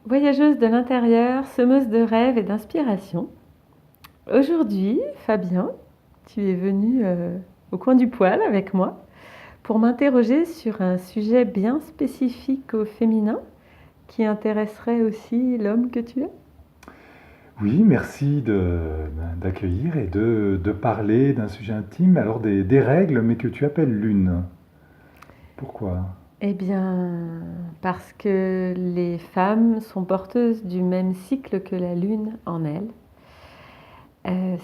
Voyageuse de l'intérieur, semeuse de rêves et d'inspiration. Aujourd'hui, Fabien, tu es venu au coin du poêle avec moi pour m'interroger sur un sujet bien spécifique au féminin qui intéresserait aussi l'homme que tu es. Oui, merci d'accueillir et de parler d'un sujet intime, alors des règles, mais que tu appelles lune. Pourquoi? Eh bien, parce que les femmes sont porteuses du même cycle que la lune en elles,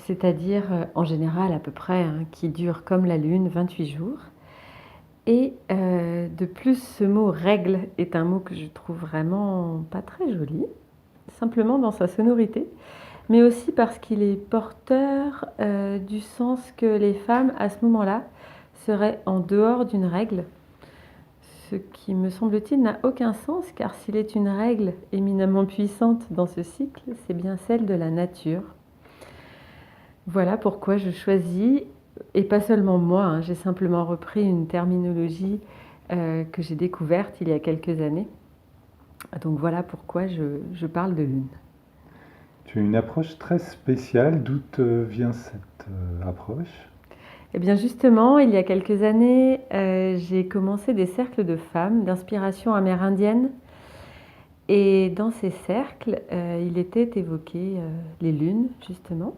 c'est-à-dire en général à peu près, hein, qui dure comme la lune 28 jours. Et de plus, ce mot règle est un mot que je trouve vraiment pas très joli, simplement dans sa sonorité, mais aussi parce qu'il est porteur du sens que les femmes, à ce moment-là, seraient en dehors d'une règle, ce qui, me semble-t-il, n'a aucun sens, car s'il est une règle éminemment puissante dans ce cycle, c'est bien celle de la nature. Voilà pourquoi je choisis, et pas seulement moi, hein, j'ai simplement repris une terminologie que j'ai découverte il y a quelques années. Donc voilà pourquoi je parle de lune. Tu as une approche très spéciale. D'où te vient cette approche? Eh bien justement, il y a quelques années, j'ai commencé des cercles de femmes d'inspiration amérindienne. Et dans ces cercles, il était évoqué les lunes, justement.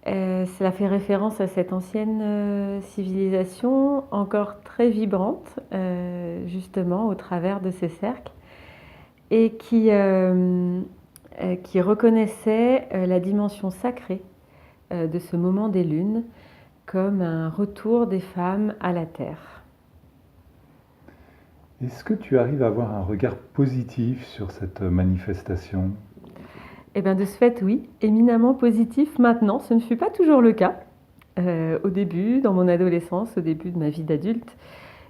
Cela fait référence à cette ancienne civilisation encore très vibrante, justement, au travers de ces cercles, et qui reconnaissait la dimension sacrée de ce moment des lunes comme un retour des femmes à la terre. Est-ce que tu arrives à avoir un regard positif sur cette manifestation? Et bien de ce fait, oui, éminemment positif maintenant. Ce ne fut pas toujours le cas. Au début, dans mon adolescence, au début de ma vie d'adulte,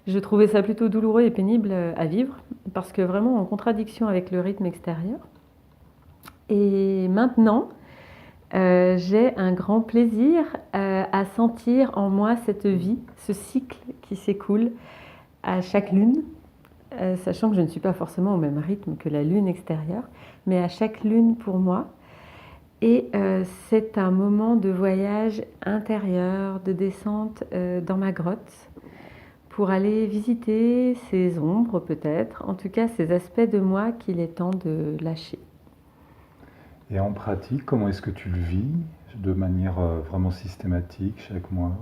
je trouvais ça plutôt douloureux et pénible à vivre, parce que vraiment en contradiction avec le rythme extérieur. Et maintenant, j'ai un grand plaisir à sentir en moi cette vie, ce cycle qui s'écoule à chaque lune, sachant que je ne suis pas forcément au même rythme que la lune extérieure, mais à chaque lune pour moi. Et c'est un moment de voyage intérieur, de descente dans ma grotte, pour aller visiter ces ombres peut-être, en tout cas ces aspects de moi qu'il est temps de lâcher. Et en pratique, comment est-ce que tu le vis de manière vraiment systématique chaque mois?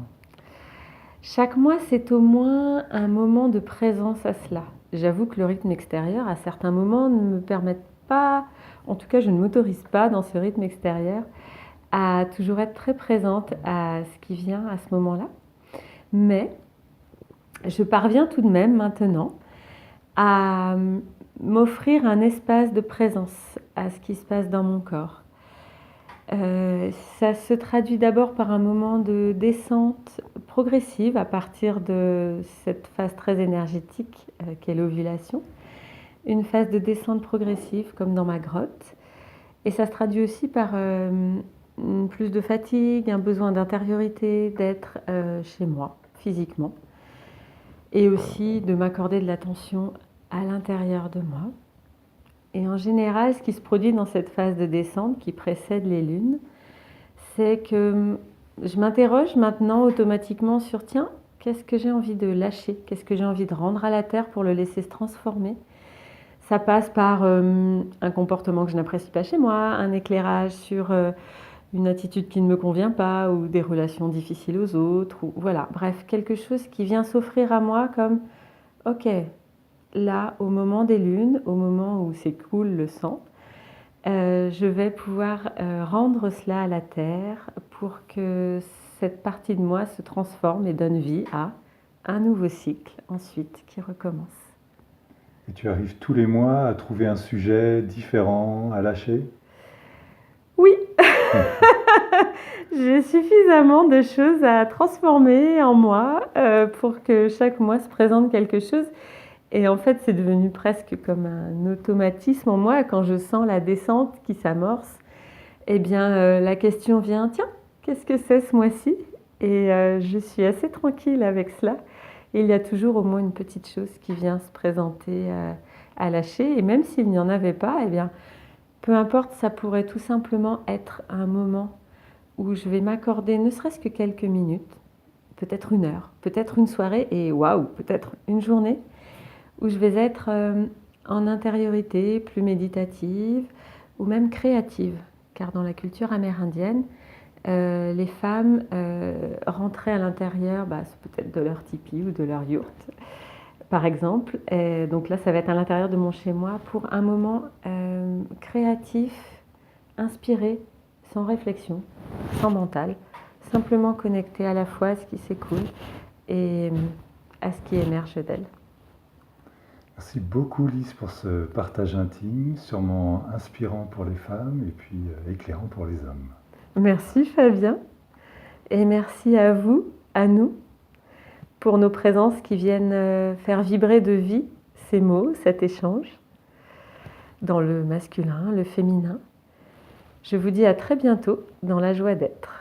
Chaque mois, c'est au moins un moment de présence à cela. J'avoue que le rythme extérieur, à certains moments, ne me permet pas, en tout cas je ne m'autorise pas dans ce rythme extérieur, à toujours être très présente à ce qui vient à ce moment-là. Mais je parviens tout de même maintenant à m'offrir un espace de présence à ce qui se passe dans mon corps. Ça se traduit d'abord par un moment de descente progressive à partir de cette phase très énergétique qu'est l'ovulation. Une phase de descente progressive comme dans ma grotte. Et ça se traduit aussi par plus de fatigue, un besoin d'intériorité, d'être chez moi physiquement. Et aussi de m'accorder de l'attention à l'intérieur de moi. Et en général, ce qui se produit dans cette phase de descente qui précède les lunes, c'est que je m'interroge maintenant automatiquement sur tiens, qu'est-ce que j'ai envie de lâcher? Qu'est-ce que j'ai envie de rendre à la terre pour le laisser se transformer? Ça passe par un comportement que je n'apprécie pas chez moi, un éclairage sur une attitude qui ne me convient pas ou des relations difficiles aux autres. Ou, voilà, bref, quelque chose qui vient s'offrir à moi comme ok, là, au moment des lunes, au moment où s'écoule le sang, je vais pouvoir rendre cela à la terre pour que cette partie de moi se transforme et donne vie à un nouveau cycle ensuite qui recommence. Et tu arrives tous les mois à trouver un sujet différent à lâcher? Oui, j'ai suffisamment de choses à transformer en moi pour que chaque mois se présente quelque chose. Et en fait, c'est devenu presque comme un automatisme en moi. Quand je sens la descente qui s'amorce, eh bien, la question vient, tiens, qu'est-ce que c'est ce mois-ci? Et je suis assez tranquille avec cela. Et il y a toujours au moins une petite chose qui vient se présenter à lâcher. Et même s'il n'y en avait pas, eh bien, peu importe, ça pourrait tout simplement être un moment où je vais m'accorder ne serait-ce que quelques minutes, peut-être une heure, peut-être une soirée et waouh, peut-être une journée, où je vais être en intériorité, plus méditative ou même créative. Car dans la culture amérindienne, les femmes rentraient à l'intérieur, c'est peut-être de leur tipi ou de leur yourte, par exemple. Et donc là, ça va être à l'intérieur de mon chez-moi pour un moment créatif, inspiré, sans réflexion, sans mental, simplement connecté à la fois à ce qui s'écoule et à ce qui émerge d'elle. Merci beaucoup Lise pour ce partage intime, sûrement inspirant pour les femmes et puis éclairant pour les hommes. Merci Fabien et merci à vous, à nous, pour nos présences qui viennent faire vibrer de vie ces mots, cet échange, dans le masculin, le féminin. Je vous dis à très bientôt dans la joie d'être.